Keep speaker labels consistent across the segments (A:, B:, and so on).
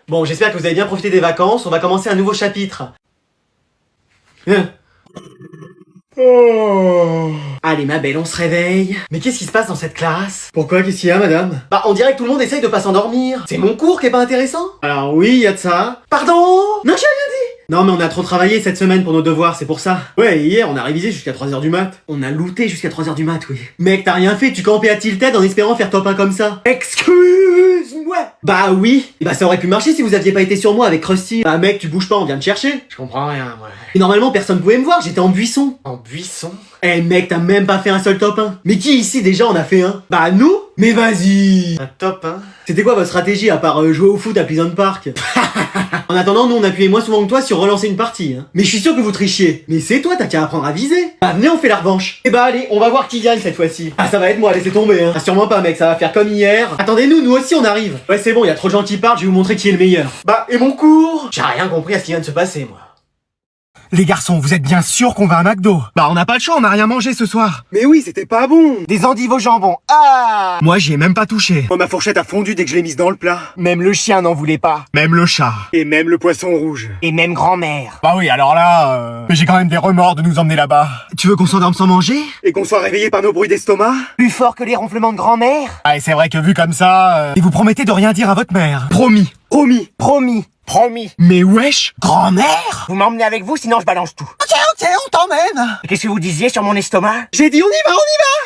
A: Bon, j'espère que vous avez bien profité des vacances, on va commencer un nouveau chapitre. Oh. Allez ma belle, on se réveille. Mais qu'est-ce qui se passe dans cette classe? Pourquoi? Qu'est-ce qu'il y a, madame? Bah, on dirait que tout le monde essaye de pas s'endormir. C'est mon cours qui est pas intéressant? Alors oui, y a de ça. Pardon? Non, j'ai rien dit. Non mais on a trop travaillé cette semaine pour nos devoirs, c'est pour ça. Ouais, hier on a révisé jusqu'à 3h du mat. On a looté jusqu'à 3h du mat, oui. Mec, t'as rien fait, tu campais à Tilted en espérant faire top 1 comme ça. Excuse-moi. Bah oui. Et bah ça aurait pu marcher si vous aviez pas été sur moi avec Krusty. Bah mec, tu bouges pas, on vient te chercher. Je comprends rien, ouais. Et normalement personne pouvait me voir, j'étais en buisson. En buisson? Eh mec, t'as même pas fait un seul top 1. Mais qui ici déjà en a fait un? Bah nous? Mais vas-y. Un top 1? C'était quoi votre stratégie à part jouer au foot à Pleasant Park? En attendant, nous on appuyait moins souvent que toi sur relancer une partie, hein. Mais je suis sûr que vous trichiez. Mais c'est toi, t'as qu'à apprendre à viser. Bah venez, on fait la revanche. Et bah allez, on va voir qui gagne cette fois-ci. Ah ça va être moi, laissez tomber, hein. Ah sûrement pas mec, ça va faire comme hier. Attendez-nous, nous aussi on arrive. Ouais c'est bon, y a trop de gens qui parlent, je vais vous montrer qui est le meilleur. Bah et mon cours? J'ai rien compris à ce qui vient de se passer moi.
B: Les garçons, vous êtes bien sûrs qu'on va à McDo? Bah on n'a pas le choix, on n'a rien mangé ce soir.
C: Mais oui, c'était pas bon.
B: Des endives au jambon, ah! Moi j'y ai même pas touché.
C: Moi, ma fourchette a fondu dès que je l'ai mise dans le plat.
B: Même le chien n'en voulait pas. Même le chat.
C: Et même le poisson rouge.
B: Et même grand-mère. Bah oui, alors là, mais j'ai quand même des remords de nous emmener là-bas. Tu veux qu'on s'endorme sans manger?
C: Et qu'on soit réveillé par nos bruits d'estomac.
B: Plus fort que les ronflements de grand-mère? Ah et c'est vrai que vu comme ça... Et vous promettez de rien dire à votre mère? Promis.
C: Promis.
B: Promis. Promis. Mais wesh, grand-mère? Vous m'emmenez avec vous, sinon je balance tout. Ok, on t'emmène. Qu'est-ce que vous disiez sur mon estomac?
C: J'ai dit on y va.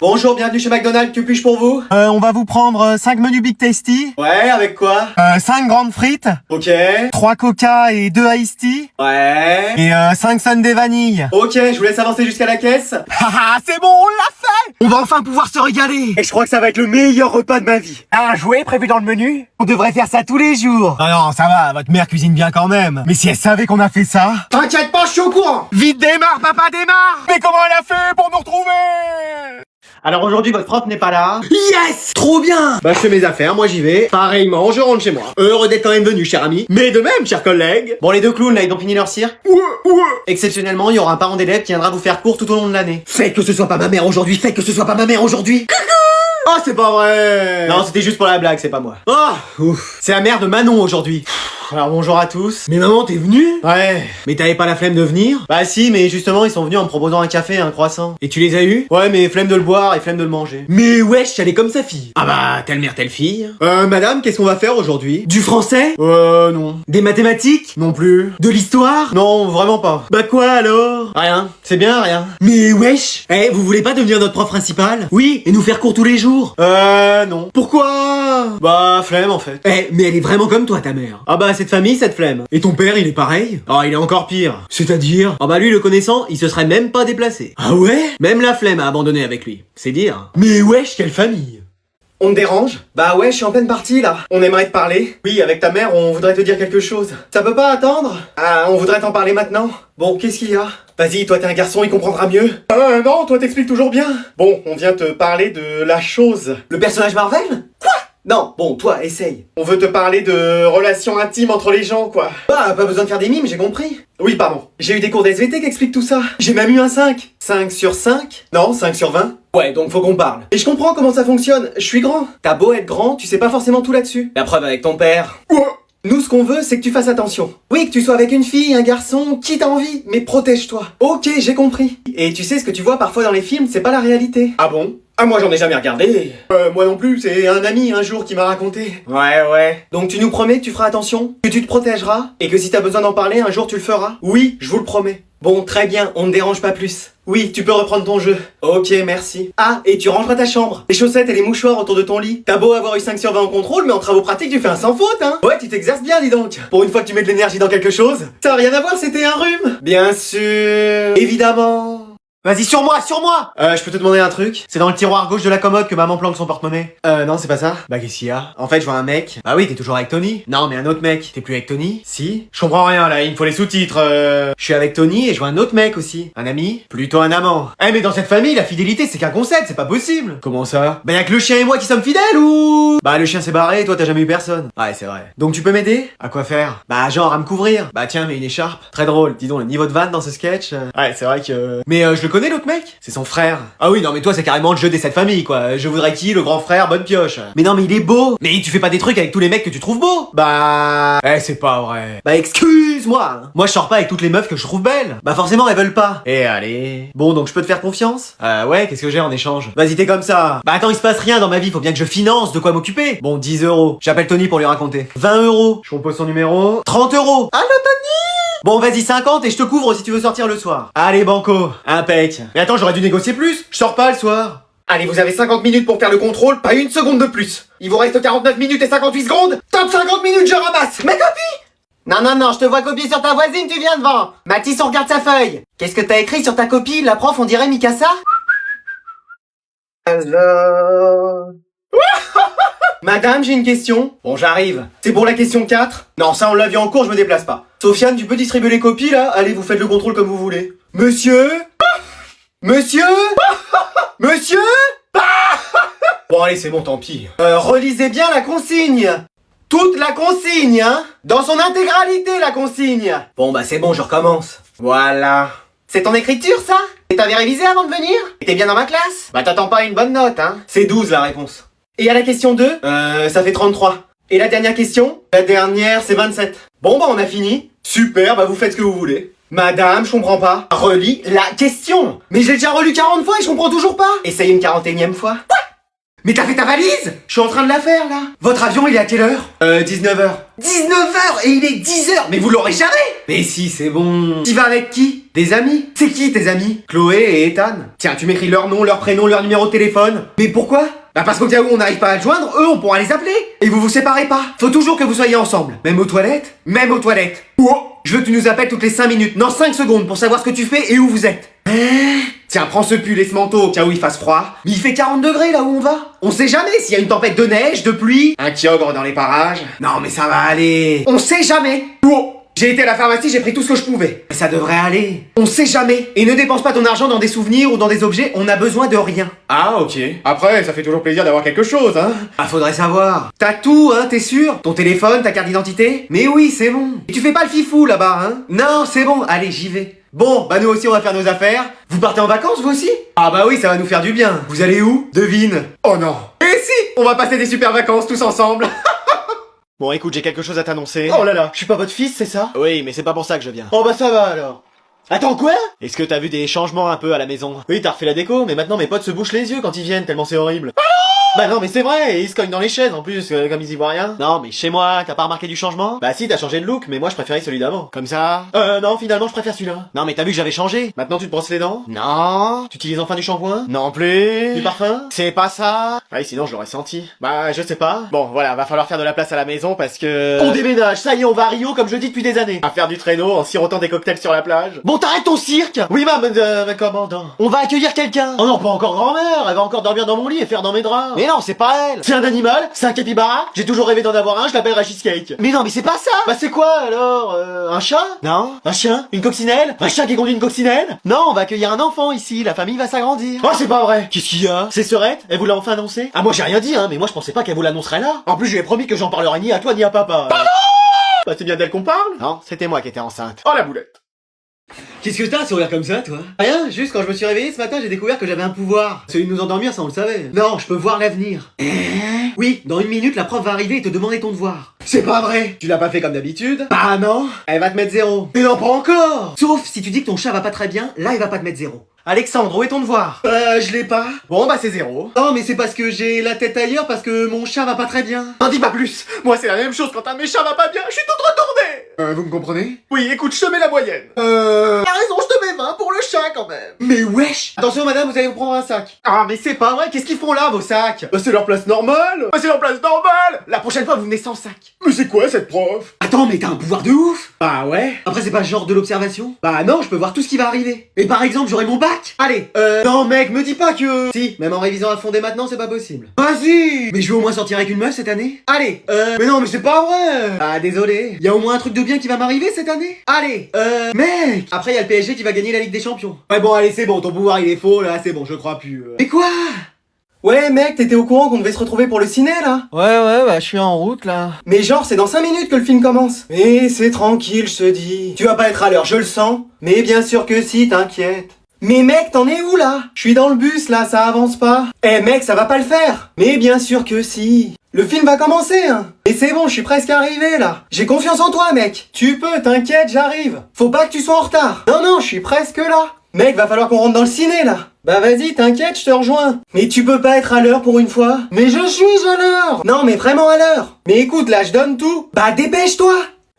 A: Bonjour, bienvenue chez McDonald's, que puis-je pour vous?
B: On va vous prendre 5 menus Big Tasty.
A: Ouais, avec quoi?
B: 5 grandes frites.
A: Ok.
B: 3 Coca et 2 Iced Tea.
A: Ouais.
B: Et 5 sundae vanille.
A: Ok, je vous laisse avancer jusqu'à la caisse.
B: Haha, c'est bon, on l'a fait. On va enfin pouvoir se régaler.
C: Et je crois que ça va être le meilleur repas de ma vie.
B: Un jouet prévu dans le menu? On devrait faire ça tous les jours. Ah non, ça va, votre mère cuisine bien quand même. Mais si elle savait qu'on a fait ça...
A: T'inquiète pas, je suis au courant.
B: Vite démarre, papa démarre. Mais comment elle a fait pour nous retrouver?
A: Alors aujourd'hui, votre prof n'est pas là. Yes! Trop bien! Bah je fais mes affaires, moi j'y vais. Pareillement, je rentre chez moi. Heureux d'être quand même venu, cher ami. Mais de même, chers collègues. Bon, les deux clowns là, ils ont fini leur cirque. Ouais. Exceptionnellement, il y aura un parent d'élève qui viendra vous faire cours tout au long de l'année. Faites que ce soit pas ma mère aujourd'hui, faites que ce soit pas ma mère aujourd'hui. Oh, c'est pas vrai! Non, c'était juste pour la blague, c'est pas moi. Oh, ouf. C'est la mère de Manon aujourd'hui. Alors bonjour à tous. Mais maman, t'es venue? Ouais. Mais t'avais pas la flemme de venir? Bah si, mais justement, ils sont venus en me proposant un café et un croissant. Et tu les as eus? Ouais, mais flemme de le boire et flemme de le manger. Mais wesh, elle est comme sa fille. Ah bah, telle mère, telle fille. Madame, qu'est-ce qu'on va faire aujourd'hui? Du français? Non. Des mathématiques? Non plus. De l'histoire? Non, vraiment pas. Bah quoi alors? Rien. C'est bien, rien. Mais wesh! Vous voulez pas devenir notre prof principal? Oui, et nous faire cours tous les jours? Non. Pourquoi? Bah, flemme en fait. Mais elle est vraiment comme toi, ta mère. Ah bah, cette famille, cette flemme. Et ton père, il est pareil? Ah, il est encore pire. C'est-à-dire? Ah bah lui, le connaissant, il se serait même pas déplacé. Ah ouais? Même la flemme a abandonné avec lui. C'est dire. Mais wesh, quelle famille! On te dérange? Bah ouais, je suis en pleine partie là. On aimerait te parler. Oui, avec ta mère, on voudrait te dire quelque chose. Ça peut pas attendre? Ah, on voudrait t'en parler maintenant. Bon, qu'est-ce qu'il y a? Vas-y, toi t'es un garçon, il comprendra mieux. Non, toi t'expliques toujours bien. Bon, on vient te parler de la chose. Le personnage Marvel? Quoi? Non, bon, toi, essaye. On veut te parler de relations intimes entre les gens, quoi. Bah, pas besoin de faire des mimes, j'ai compris. Oui, pardon. J'ai eu des cours d'SVT qui expliquent tout ça. J'ai même eu un 5. 5 sur 5? Non, 5 sur 20. Ouais, donc faut qu'on parle. Et je comprends comment ça fonctionne. Je suis grand. T'as beau être grand, tu sais pas forcément tout là-dessus. La preuve avec ton père. Nous, ce qu'on veut, c'est que tu fasses attention. Oui, que tu sois avec une fille, un garçon, qui t'a envie, mais protège-toi. Ok, j'ai compris. Et tu sais, ce que tu vois parfois dans les films, c'est pas la réalité. Ah bon? Ah, moi j'en ai jamais regardé. Moi non plus, c'est un ami un jour qui m'a raconté. Ouais. Donc tu nous promets que tu feras attention, que tu te protégeras, et que si t'as besoin d'en parler, un jour tu le feras? Oui, je vous le promets. Bon, très bien, on ne dérange pas plus. Oui, tu peux reprendre ton jeu. Ok, merci. Ah, et tu rangeras ta chambre. Les chaussettes et les mouchoirs autour de ton lit. T'as beau avoir eu 5 sur 20 en contrôle, mais en travaux pratiques, tu fais un sans faute, hein. Ouais, tu t'exerces bien, dis donc. Pour une fois que tu mets de l'énergie dans quelque chose. Ça a rien à voir, c'était un rhume. Bien sûr. Évidemment. Vas-y, sur moi! Je peux te demander un truc? C'est dans le tiroir gauche de la commode que maman planque son porte-monnaie. Non, c'est pas ça. Bah, qu'est-ce qu'il y a? En fait, je vois un mec. Bah oui, t'es toujours avec Tony. Non, mais un autre mec. T'es plus avec Tony? Si? Je comprends rien, là, il me faut les sous-titres. Je suis avec Tony et je vois un autre mec aussi. Un ami? Plutôt un amant. Mais dans cette famille, la fidélité, c'est qu'un concept, c'est pas possible. Comment ça? Bah, y'a que le chien et moi qui sommes fidèles ou? Bah, le chien s'est barré et toi, t'as jamais eu personne. Ouais, c'est vrai. Donc, tu peux m'aider? À quoi faire? Bah, genre, à me couvrir. Bah, tiens, mais une écharpe. Très drôle. Dis donc, le niveau de vanne dans ce sketch. Ouais, c'est vrai que... Mais je le connais l'autre mec? C'est son frère. Ah oui, non mais toi c'est carrément le jeu des 7 familles quoi. Je voudrais qui? Le grand frère, bonne pioche. Mais non mais il est beau. Mais tu fais pas des trucs avec tous les mecs que tu trouves beaux? Bah... c'est pas vrai. Bah excuse-moi. Moi je sors pas avec toutes les meufs que je trouve belles. Bah forcément elles veulent pas. Et allez... Bon donc je peux te faire confiance? Ouais, qu'est-ce que j'ai en échange? Vas-y t'es comme ça. Bah attends, il se passe rien dans ma vie, faut bien que je finance de quoi m'occuper. Bon 10 euros. J'appelle Tony pour lui raconter. 20 euros. Je compose son numéro. 30 euros. Allô Tony? Bon vas-y 50 et je te couvre si tu veux sortir le soir. Allez banco. Impec. Mais attends, j'aurais dû négocier plus. Je sors pas le soir. Allez, vous avez 50 minutes pour faire le contrôle, pas une seconde de plus. Il vous reste 49 minutes et 58 secondes. Top 50 minutes, je ramasse. Mes copies. Non, je te vois copier sur ta voisine, tu viens devant. Mathis, on regarde sa feuille. Qu'est-ce que t'as écrit sur ta copie? La prof, on dirait Mikasa? Alors... Madame, j'ai une question. Bon, j'arrive. C'est pour la question 4. Non, ça on l'a vu en cours, je me déplace pas. Sofiane, tu peux distribuer les copies là? Allez, vous faites le contrôle comme vous voulez. Monsieur? Monsieur? Monsieur? Bon allez, c'est bon, tant pis. Relisez bien la consigne. Toute la consigne, hein? Dans son intégralité, la consigne. Bon bah c'est bon, je recommence. Voilà. C'est ton écriture, ça? Et t'avais révisé avant de venir? Et t'es bien dans ma classe? Bah t'attends pas une bonne note, hein? C'est 12 la réponse. Et à la question 2, ça fait 33. Et la dernière question? La dernière, c'est 27. Bon bah on a fini. Super, bah vous faites ce que vous voulez. Madame, je comprends pas. Relis la question. Mais j'ai déjà relu 40 fois et je comprends toujours pas. Essaye une 41e fois. Quoi? Mais t'as fait ta valise? Je suis en train de la faire là. Votre avion il est à quelle heure? 19h. 19h et il est 10h. Mais vous l'aurez jamais. Mais si, c'est bon. Tu vas avec qui? Des amis? C'est qui tes amis? Chloé et Ethan. Tiens, tu m'écris leur nom, leur prénom, leur numéro de téléphone. Mais pourquoi? Bah parce qu'au cas où on n'arrive pas à le joindre, eux on pourra les appeler. Et vous vous séparez pas. Faut toujours que vous soyez ensemble. Même aux toilettes? Même aux toilettes. Oh, je veux que tu nous appelles toutes les 5 minutes. Non, 5 secondes pour savoir ce que tu fais et où vous êtes. Tiens, prends ce pull et ce manteau au cas où il fasse froid. Mais il fait 40 degrés là où on va. On sait jamais s'il y a une tempête de neige, de pluie, un kyogre dans les parages. Non mais ça va aller. On sait jamais. Oh, j'ai été à la pharmacie, j'ai pris tout ce que je pouvais. Mais ça devrait aller. On sait jamais. Et ne dépense pas ton argent dans des souvenirs ou dans des objets, on a besoin de rien. Ah ok. Après, ça fait toujours plaisir d'avoir quelque chose, hein. Ah, faudrait savoir. T'as tout, hein, t'es sûr? Ton téléphone, ta carte d'identité? Mais oui, c'est bon. Et tu fais pas le fifou là-bas, hein? Non, c'est bon, allez, j'y vais. Bon, bah nous aussi on va faire nos affaires. Vous partez en vacances vous aussi? Ah bah oui, ça va nous faire du bien. Vous allez où? Devine. Oh non. Et si, on va passer des super vacances tous ensemble. Bon écoute, j'ai quelque chose à t'annoncer. Oh là là, je suis pas votre fils, c'est ça? Oui, mais c'est pas pour ça que je viens. Oh bah ça va alors. Attends quoi? Est-ce que t'as vu des changements un peu à la maison? Oui, t'as refait la déco, mais maintenant mes potes se bouchent les yeux quand ils viennent tellement c'est horrible. Bah non mais c'est vrai, ils se cognent dans les chaises en plus, comme ils y voient rien. Non mais chez moi, t'as pas remarqué du changement? Bah si, t'as changé de look, mais moi je préférais celui d'avant. Comme ça? Non, finalement je préfère celui-là. Non mais t'as vu que j'avais changé? Maintenant tu te brosses les dents? Non. Tu utilises enfin du shampoing? Non plus. Du parfum? C'est pas ça. Ouais, sinon je l'aurais senti. Bah je sais pas. Bon voilà, va falloir faire de la place à la maison parce que... On déménage, ça y est, on va à Rio comme je dis depuis des années. À faire du traîneau en sirotant des cocktails sur la plage. Bon t'arrêtes ton cirque! Oui ma commandant. On va accueillir quelqu'un. Oh non, pas encore grand-mère, elle va encore dormir dans mon lit et faire dans mes draps. Mais non, c'est pas elle. C'est un animal, c'est un capybara. J'ai toujours rêvé d'en avoir un, je l'appellerai Cheesecake. Mais non, mais c'est pas ça. Bah c'est quoi alors? Un chat? Non. Un chien? Une coccinelle? Un chien qui conduit une coccinelle? Non, on va accueillir un enfant ici, la famille va s'agrandir. Oh c'est pas vrai. Qu'est-ce qu'il y a? C'est Serette? Elle vous l'a enfin annoncé? Ah moi j'ai rien dit hein, mais moi je pensais pas qu'elle vous l'annoncerait là. En plus je lui ai promis que j'en parlerai ni à toi ni à papa. Pardon. Bah c'est bien d'elle qu'on parle? Non, c'était moi qui étais enceinte. Oh la boulette. Qu'est-ce que t'as, sourire comme ça, toi? Rien, juste quand je me suis réveillé ce matin, j'ai découvert que j'avais un pouvoir. Celui de nous endormir, ça on le savait. Non, je peux voir l'avenir. Oui, dans une minute, la prof va arriver et te demander ton devoir. C'est pas vrai. Tu l'as pas fait comme d'habitude? Bah non. Elle va te mettre 0. Mais non, pas encore. Sauf si tu dis que ton chat va pas très bien, là elle va pas te mettre 0. Alexandre, où est ton devoir? Je l'ai pas. Bon bah c'est 0. Non mais c'est parce que j'ai la tête ailleurs parce que mon chat va pas très bien. N'en dis pas plus. Moi c'est la même chose quand un de mes chats va pas bien, je suis toute retournée. Vous me comprenez? Oui, écoute, je te mets la moyenne. T'as raison, je te mets 20 pour le chat quand même. Mais wesh. Attention madame, vous allez vous prendre un sac. Ah mais c'est pas vrai, qu'est-ce qu'ils font là vos sacs? Bah c'est leur place normale. Bah c'est leur place normale. La prochaine fois vous venez sans sac. Mais c'est quoi cette prof? Attends, mais t'as un pouvoir de ouf. Bah ouais. Après c'est pas genre de l'observation? Bah non, je peux voir tout ce qui va arriver. Et par exemple j'aurai mon bac. Allez, non mec, me dis pas que... Si, même en révisant à fond dès maintenant, c'est pas possible. Vas-y. Mais je vais au moins sortir avec une meuf cette année. Allez, mais non, mais c'est pas vrai. Ah, désolé. Y a au moins un truc de bien qui va m'arriver cette année. Allez, mec. Après, y a le PSG qui va gagner la Ligue des Champions. Ouais, bon, allez, c'est bon, ton pouvoir, il est faux, là, c'est bon, je crois plus. Mais quoi? Ouais mec, t'étais au courant qu'on devait se retrouver pour le ciné là? Ouais, bah je suis en route là. Mais genre c'est dans 5 minutes que le film commence. Mais c'est tranquille, je te dis. Tu vas pas être à l'heure, je le sens. Mais bien sûr que si, t'inquiète. Mais mec, t'en es où là? Je suis dans le bus là, ça avance pas. Eh mec, ça va pas le faire. Mais bien sûr que si. Le film va commencer, hein. Et c'est bon, je suis presque arrivé là. J'ai confiance en toi, mec. Tu peux, t'inquiète, j'arrive. Faut pas que tu sois en retard. Non, je suis presque là. Mec, va falloir qu'on rentre dans le ciné là. Bah vas-y, t'inquiète, je te rejoins. Mais tu peux pas être à l'heure pour une fois? Mais je suis à l'heure. Non, mais vraiment à l'heure. Mais écoute, là, je donne tout. Bah dépêche-toi.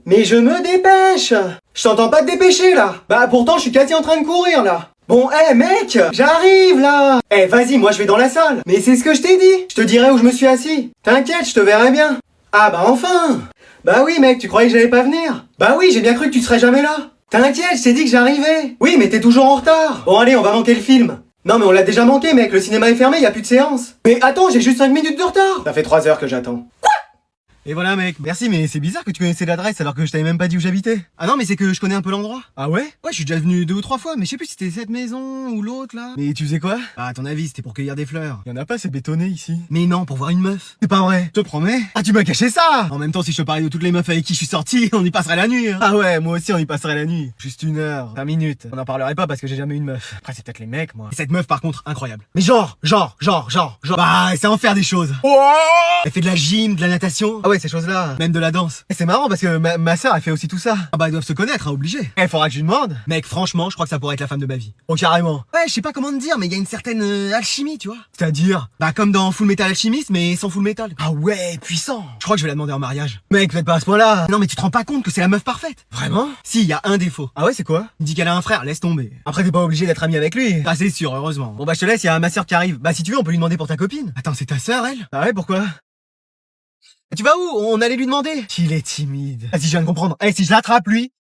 A: Mais je me dépêche. Je t'entends pas te dépêcher là. Bah pourtant, je suis quasi en train de courir là. Bon, mec, j'arrive là. Vas-y, moi je vais dans la salle. Mais c'est ce que je t'ai dit. Je te dirai où je me suis assis. T'inquiète, je te verrai bien. Ah bah enfin. Bah oui mec, tu croyais que j'allais pas venir? Bah oui, j'ai bien cru que tu serais jamais là. T'inquiète, je t'ai dit que j'arrivais. Oui, mais t'es toujours en retard. Bon allez, on va manquer le film. Non mais on l'a déjà manqué mec, le cinéma est fermé, y a plus de séance. Mais attends, j'ai juste 5 minutes de retard. Ça fait 3 heures que j'attends.
D: Et voilà mec, merci mais c'est bizarre que tu connaissais l'adresse alors que je t'avais même pas dit où j'habitais. Ah non mais c'est que je connais un peu l'endroit. Ah ouais? Ouais, je suis déjà venu 2 ou 3 fois mais je sais plus si c'était cette maison ou l'autre là. Mais tu faisais quoi? Ah à ton avis c'était pour cueillir des fleurs. Y'en a pas, c'est bétonné ici. Mais non, pour voir une meuf. C'est pas vrai, je te promets. Ah tu m'as caché ça. En même temps si je te parlais de toutes les meufs avec qui je suis sorti, on y passerait la nuit hein. Ah ouais, moi aussi on y passerait la nuit. Juste 1 heure, 5 minutes. On en parlerait pas parce que j'ai jamais eu une meuf. Après c'est peut-être les mecs moi. Et cette meuf par contre, incroyable. Mais genre. Bah c'est en faire des choses. Elle fait de la gym, de la natation. Ah ouais ces choses là. De la danse. Et c'est marrant parce que ma sœur elle fait aussi tout ça. Ah bah ils doivent se connaître, hein, obligé. Il faudra que je lui demande. Mec, franchement, je crois que ça pourrait être la femme de ma vie. Oh carrément. Ouais, je sais pas comment te dire, mais il y a une certaine alchimie, tu vois. C'est-à-dire, bah comme dans Full Metal Alchemist, mais sans Full Metal. Ah ouais, puissant. Je crois que je vais la demander en mariage. Mec, peut-être pas à ce point-là. Non mais tu te rends pas compte que c'est la meuf parfaite. Vraiment? Si, il y a un défaut. Ah ouais, c'est quoi? Il dit qu'elle a un frère, laisse tomber. Après t'es pas obligé d'être ami avec lui. Ah c'est sûr, heureusement. Bon bah je te laisse, il y a ma sœur qui arrive. Bah si tu veux, on peut lui demander pour ta copine. Attends, c'est ta sœur elle? Ah ouais, pourquoi? Tu vas où? On allait lui demander. Il est timide. Ah si je viens de comprendre. Si je l'attrape lui.